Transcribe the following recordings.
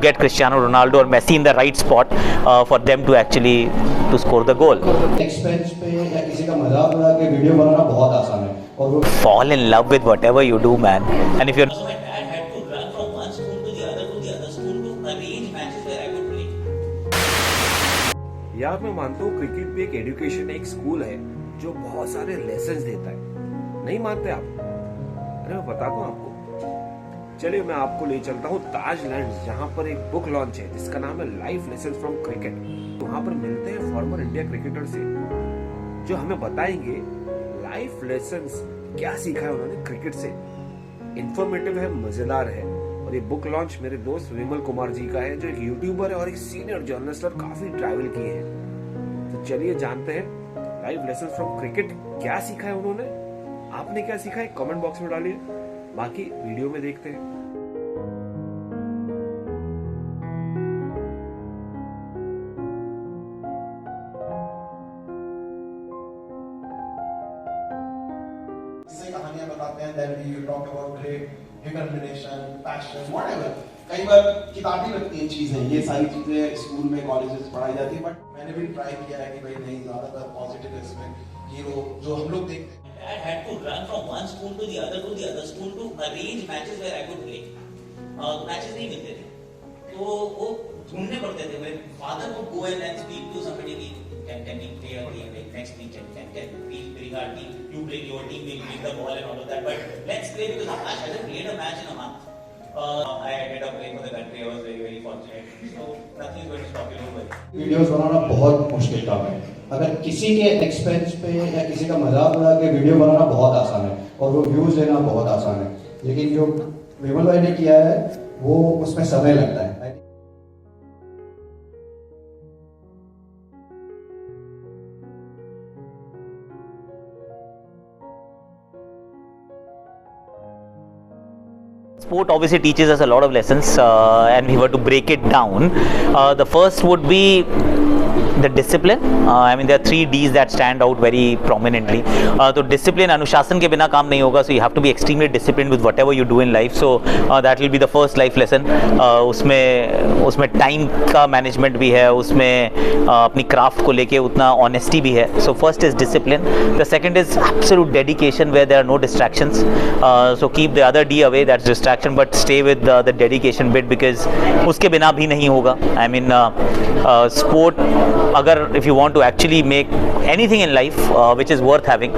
Get Cristiano Ronaldo or Messi in the right spot for them to actually to score the goal. Expense पे या किसी का मजाक उड़ा के वीडियो बनाना बहुत आसान है और वो Fall in love with whatever you do, man. And if you're So my dad had to run from one school to the other school to arrange matches where I could play. यार मैं मानता हूँ cricket भी एक education एक school है जो बहुत सारे लेसन्स देता है। नहीं मानते आप? अरे मैं बताता हूँ आपको। चलिए मैं आपको ले चलता हूँ ताज लैंड्स, जहाँ पर एक बुक लॉन्च है जिसका नाम है लाइफ लेसन्स फ्रॉम क्रिकेट। वहाँ पर मिलते हैं फॉर्मर इंडिया क्रिकेटर से जो हमें बताएंगे लाइफ लेसन्स क्या सीखा है उन्होंने क्रिकेट से। इंफॉर्मेटिव है, मजेदार है। और ये बुक लॉन्च मेरे दोस्त विमल कुमार जी का है जो एक यूट्यूबर है और एक सीनियर जर्नलिस्ट और काफी ट्रैवल किए हैं। तो चलिए जानते हैं लाइफ लेसन्स फ्रॉम क्रिकेट क्या सीखा है उन्होंने। आपने क्या सीखा है कमेंट बॉक्स में डालिए, बाकी वीडियो में देखते हैं। जिससे कहानियां बताते हैं, then we talk about great determination, passion, whatever. कई बार किताबी लगती हैं चीजें, ये सारी चीजें स्कूल में कॉलेजेस पढ़ाई जाती है, बट मैंने भी ट्राई किया है कि भाई नहीं, ज्यादातर पॉजिटिव इसमें हीरो जो हम लोग देखते हैं। Dad had to run from one school to the other school to arrange matches where I could play. Matches नहीं मिलते थे, तो वो ढूंढने पड़ते थे। मेरे father would go and speak to somebody कि can we play a game like next week? Can we bring our team? You bring your team, we'll bring the ball and all of that. But let's play because Akash hasn't played a match in a month. I ended up playing for the country. I was very fortunate. So nothing is going to stop you. Don't worry. Videos बनाना बहुत मुश्किल काम है। अगर किसी के expense पे या किसी का मजाक उड़ा के वीडियो बनाना बहुत आसान है और वो व्यूज लेना बहुत आसान है, लेकिन जो विमल भाई ने किया है वो उसमें समय लगता है। Sport obviously teaches us a lot of lessons, and if we were to break it down, the first would be the discipline. I mean, there are 3 Ds that stand out very prominently. So discipline, अनुशासन के बिना काम नहीं होगा. So you have to be extremely disciplined with whatever you do in life. So that will be the first life lesson. उसमें time का management भी है, उसमें अपनी craft को लेके उतना honesty भी है. So first is discipline. The second is absolute dedication where there are no distractions. So keep the other D away, that's distraction, but stay with the dedication bit because उसके बिना भी नहीं होगा. I mean, sport अगर if you want to actually make anything in life which is worth having,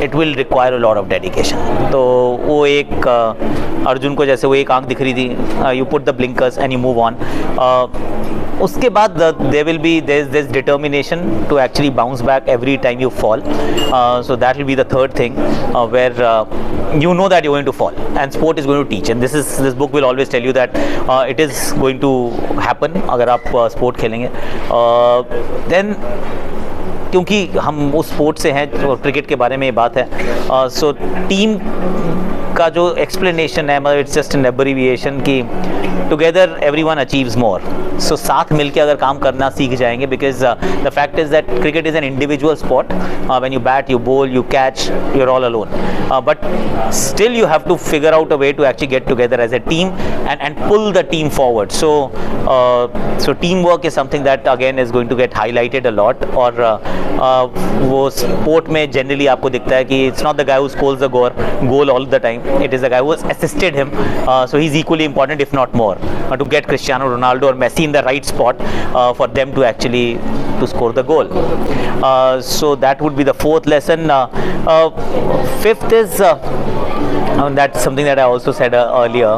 it will require a lot of dedication. तो वो एक अर्जुन को जैसे वो एक आंख दिख रही थी, you put the blinkers and you move on. उसके बाद there's determination to actually bounce back every time you fall. So that will be the third thing where you know that you're going to fall and sport is going to teach, and this book will always tell you that it is going to happen अगर आप sport खेलेंगे. Then क्योंकि हम उस sport से हैं और cricket के बारे में ये बात है, सो टीम का जो एक्सप्लेनेशन है, मतलब इट्स जस्ट एन एब्रिविएशन कि together everyone achieves more. So साथ मिलके अगर काम करना सीख जाएंगे, because the fact is that cricket is an individual sport. When you bat, you ball, you catch, you are all alone, but still you have to figure out a way to actually get together as a team and pull the team forward. So teamwork is something that again is going to get highlighted a lot. और वो sport में generally आपको दिखता है कि it's not the guy who scores the goal all the time. It is the guy who has assisted him. So he's equally important, if not more, to get Cristiano Ronaldo or Messi in the right spot for them to actually to score the goal. So that would be the fourth lesson. Fifth is that's something that I also said earlier.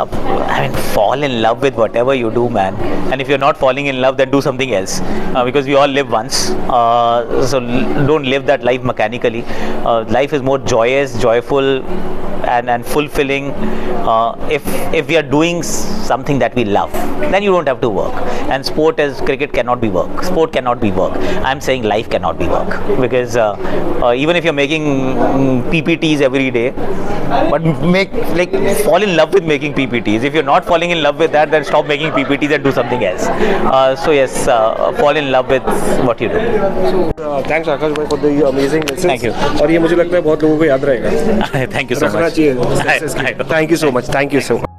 I mean, fall in love with whatever you do, man. And if you're not falling in love, then do something else, because we all live once. So don't live that life mechanically. Life is more joyous, joyful, and fulfilling if we are doing something that we love. Then you don't have to work. And sport as cricket cannot be work. Sport cannot be work. I'm saying life cannot be work, because even if you're making PPTs every day, but fall in love with making PPTs. If you're not falling in love with that, then stop making PPTs and do something else. So yes, fall in love with what you do. Thanks आकाश भाई for the amazing lessons. Thank you. और ये मुझे लगता है बहुत लोगों को याद रहेगा. Thank you so रखना much. चाहिए. Thank you so much. Thank you so much.